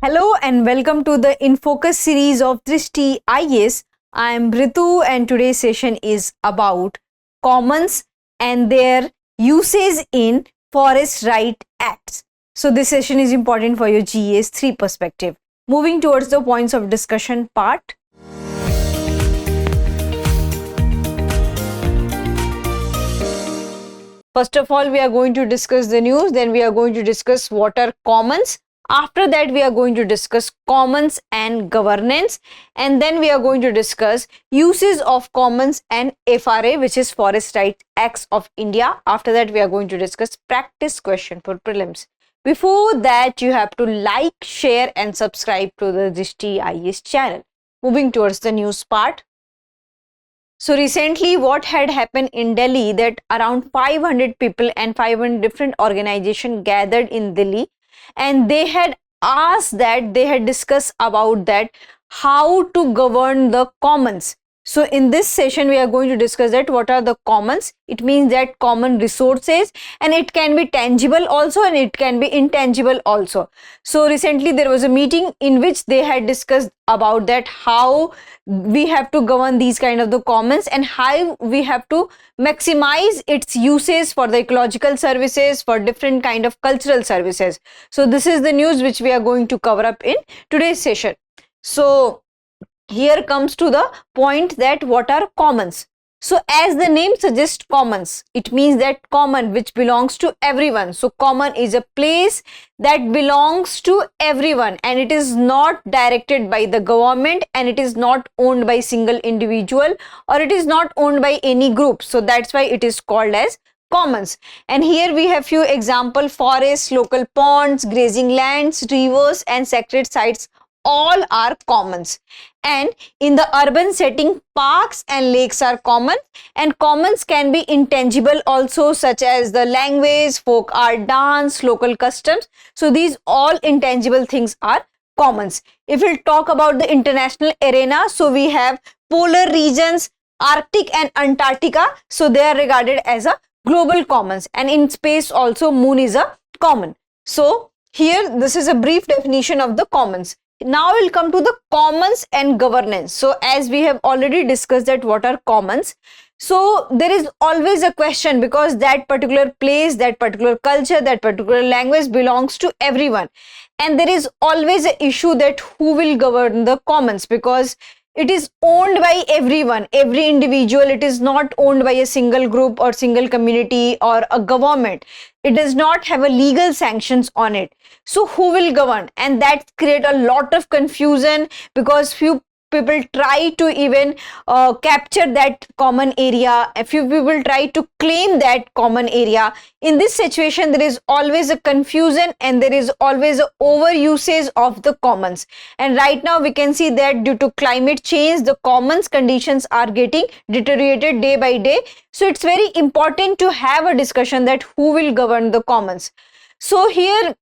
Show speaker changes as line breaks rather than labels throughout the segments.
Hello and welcome to the In Focus series of Drishti IAS. I am Ritu and today's session is about commons and their usage in Forest Right Acts. So this session is important for your GAS 3 perspective. Moving towards the points of discussion part. First of all, we are going to discuss the news, then we are going to discuss what are commons. After that, we are going to discuss commons and governance, and then we are going to discuss uses of commons and FRA, which is Forest Rights Acts of India. After that, we are going to discuss practice question for prelims. Before that, you have to like, share and subscribe to the Drishti IAS channel. Moving towards the news part. So recently what had happened in Delhi, that around 500 people and 500 different organizations gathered in Delhi, and they had asked that, they had discussed about that how to govern the commons. So in this session we are going to discuss that what are the commons. It means that common resources, and it can be tangible also and it can be intangible also. So recently there was a meeting in which they had discussed about that how we have to govern these kind of the commons and how we have to maximize its uses for the ecological services, for different kind of cultural services. So this is the news which we are going to cover up in today's session. So here comes to the point that what are commons. So as the name suggests, commons, it means that common which belongs to everyone. So common is a place that belongs to everyone, and it is not directed by the government, and it is not owned by single individual, or it is not owned by any group. So that's why it is called as commons. And here we have few example: forests, local ponds, grazing lands, rivers and sacred sites, all are commons. And in the urban setting, parks and lakes are common, and commons can be intangible also, such as the language, folk art, dance, local customs. So these all intangible things are commons. If we'll talk about the international arena, so we have polar regions, Arctic and Antarctica, so they are regarded as a global commons, and in space also moon is a common. So here this is a brief definition of the commons. Now we'll come to the commons and governance. So as we have already discussed that what are commons, so there is always a question, because that particular place, that particular culture, that particular language belongs to everyone, and there is always an issue that who will govern the commons, because it is owned by everyone, every individual. It is not owned by a single group or single community or a government. It does not have a legal sanctions on it. So who will govern? And that create a lot of confusion, because few people try to even capture that common area. A few people try to claim that common area. In this situation, there is always a confusion and there is always a overusage of the commons. And right now we can see that due to climate change, the commons conditions are getting deteriorated day by day. So it's very important to have a discussion that who will govern the commons. So here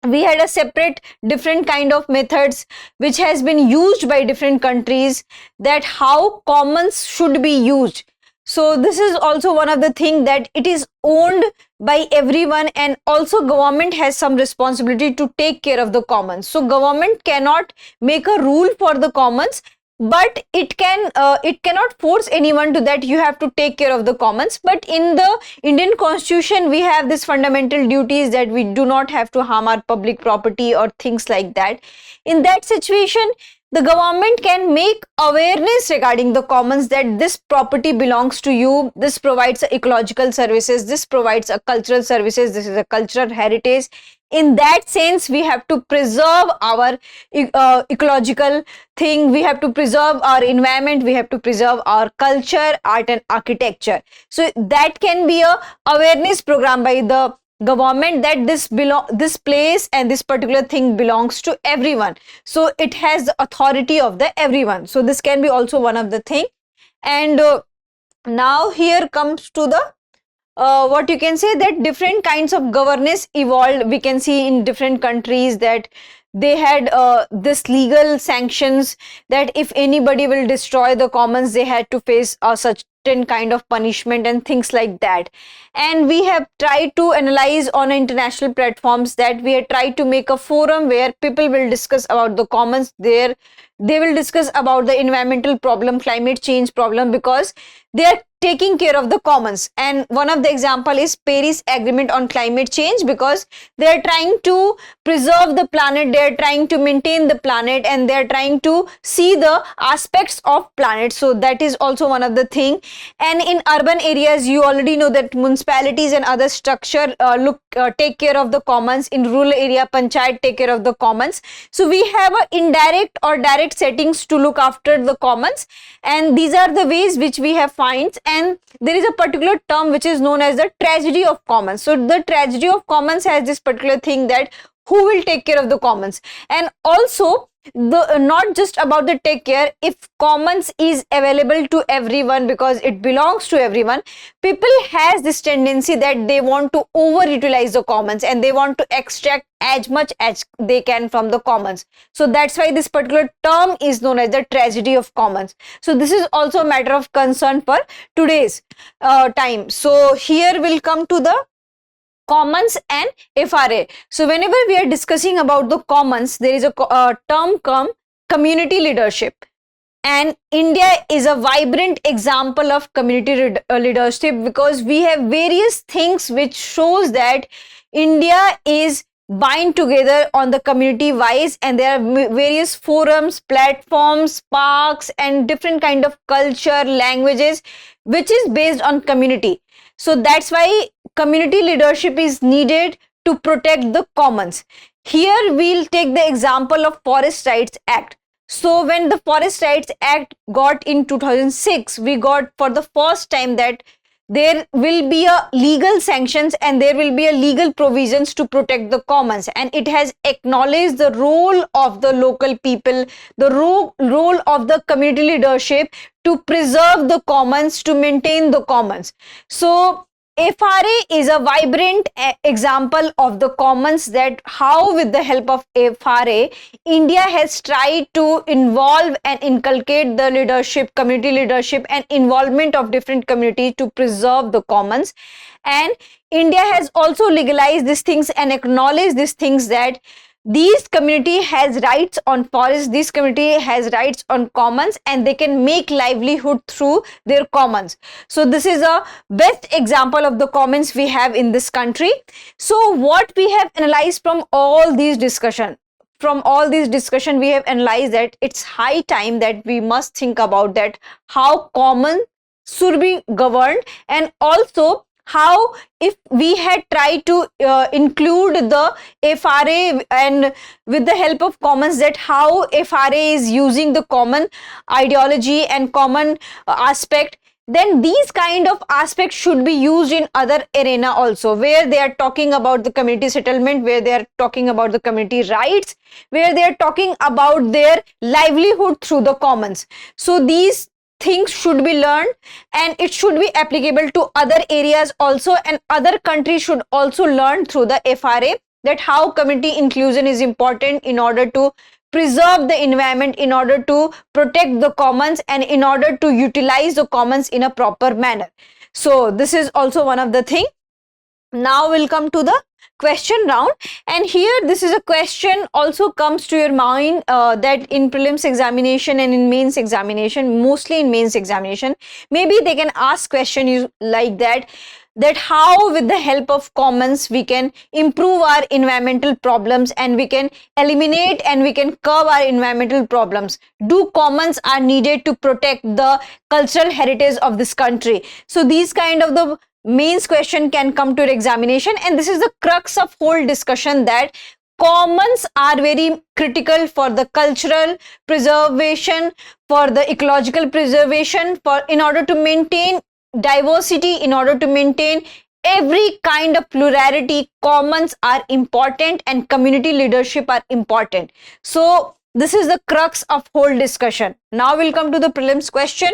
we had a separate different kind of methods which has been used by different countries, that how commons should be used. So this is also one of the thing, that it is owned by everyone, and also government has some responsibility to take care of the commons. So government cannot make a rule for the commons, but it cannot force anyone to that you have to take care of the commons. But in the Indian Constitution we have this fundamental duties that we do not have to harm our public property or things like that. In that situation, the government can make awareness regarding the commons, that this property belongs to you, this provides ecological services, this provides a cultural services, this is a cultural heritage. In that sense, we have to preserve our ecological thing, we have to preserve our environment, we have to preserve our culture, art and architecture. So that can be a awareness program by the government, that this place and this particular thing belongs to everyone. So it has the authority of the everyone. So this can be also one of the thing. And now here comes to the what you can say, that different kinds of governance evolved. We can see in different countries that they had this legal sanctions that if anybody will destroy the commons, they had to face a certain kind of punishment and things like that. And we have tried to analyze on international platforms, that we have tried to make a forum where people will discuss about the commons there. They will discuss about the environmental problem, climate change problem, because they are taking care of the commons. And one of the example is Paris Agreement on climate change, because they are trying to preserve the planet, they are trying to maintain the planet, and they are trying to see the aspects of planet. So that is also one of the thing. And in urban areas, you already know that municipalities and other structure take care of the commons. In rural area, panchayat take care of the commons. So we have a indirect or direct settings to look after the commons, and these are the ways which we have finds. And there is a particular term which is known as the tragedy of commons. So the tragedy of commons has this particular thing, that who will take care of the commons. And also the not just about the take care, if commons is available to everyone because it belongs to everyone, people has this tendency that they want to overutilize the commons and they want to extract as much as they can from the commons. So that's why this particular term is known as the tragedy of commons. So this is also a matter of concern for today's time. So here we'll come to the commons and FRA. So whenever we are discussing about the commons, there is a term come community leadership. And India is a vibrant example of community leadership, because we have various things which shows that India is bind together on the community wise, and there are various forums, platforms, parks, and different kind of culture, languages which is based on community. So that's why community leadership is needed to protect the commons. Here we'll take the example of Forest Rights Act. So when the Forest Rights Act got in 2006, we got for the first time that there will be a legal sanctions and there will be a legal provisions to protect the commons, and it has acknowledged the role of the local people, the role of the community leadership to preserve the commons, to maintain the commons. So FRA is a vibrant example of the commons, that how with the help of FRA, India has tried to involve and inculcate the leadership, community leadership and involvement of different communities to preserve the commons. And India has also legalized these things and acknowledged these things, that these community has rights on forest, this community has rights on commons, and they can make livelihood through their commons. So this is a best example of the commons we have in this country. So what we have analyzed from all these discussion, we have analyzed that it's high time that we must think about that how common should be governed, and also how if we had tried to include the FRA and with the help of commons, that how FRA is using the common ideology and common aspect, then these kind of aspects should be used in other arena also, where they are talking about the community settlement, where they are talking about the community rights, where they are talking about their livelihood through the commons. So these things should be learned, and it should be applicable to other areas also, and other countries should also learn through the FRA that how community inclusion is important in order to preserve the environment, in order to protect the commons, and in order to utilize the commons in a proper manner. So this is also one of the thing. Now we'll come to the question round, and here this is a question also comes to your mind that in prelims examination and in mains examination, mostly in mains examination, maybe they can ask question you like that how with the help of commons we can improve our environmental problems, and we can eliminate and we can curb our environmental problems. Do commons are needed to protect the cultural heritage of this country? So these kind of the mains question can come to your examination, and this is the crux of whole discussion, that commons are very critical for the cultural preservation, for the ecological preservation, for in order to maintain diversity, in order to maintain every kind of plurality. Commons are important and community leadership are important. So this is the crux of whole discussion. Now we'll come to the prelims question.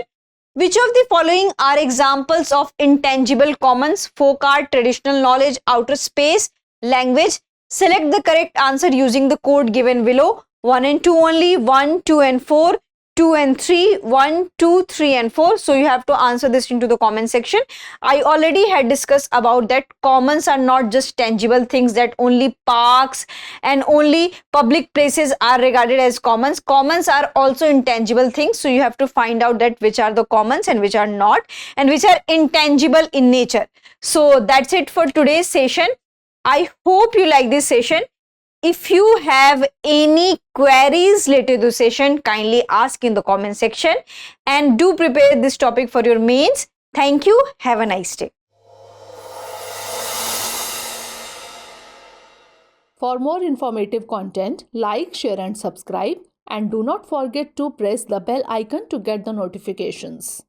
Which of the following are examples of intangible commons? Folk art, traditional knowledge, outer space, language, Select the correct answer using the code given below. 1 and 2 only, 1, 2 and 4, 2 and 3, 1, 2, 3 and 4. So you have to answer this into the comment section. I already had discussed about that commons are not just tangible things, that only parks and only public places are regarded as commons. Commons are also intangible things. So you have to find out that which are the commons and which are not, and which are intangible in nature. So that's it for today's session. I hope you like this session. If you have any queries related to the session, kindly ask in the comment section, and do prepare this topic for your mains. Thank you. Have a nice day.
For more informative content, like, share and subscribe, and do not forget to press the bell icon to get the notifications.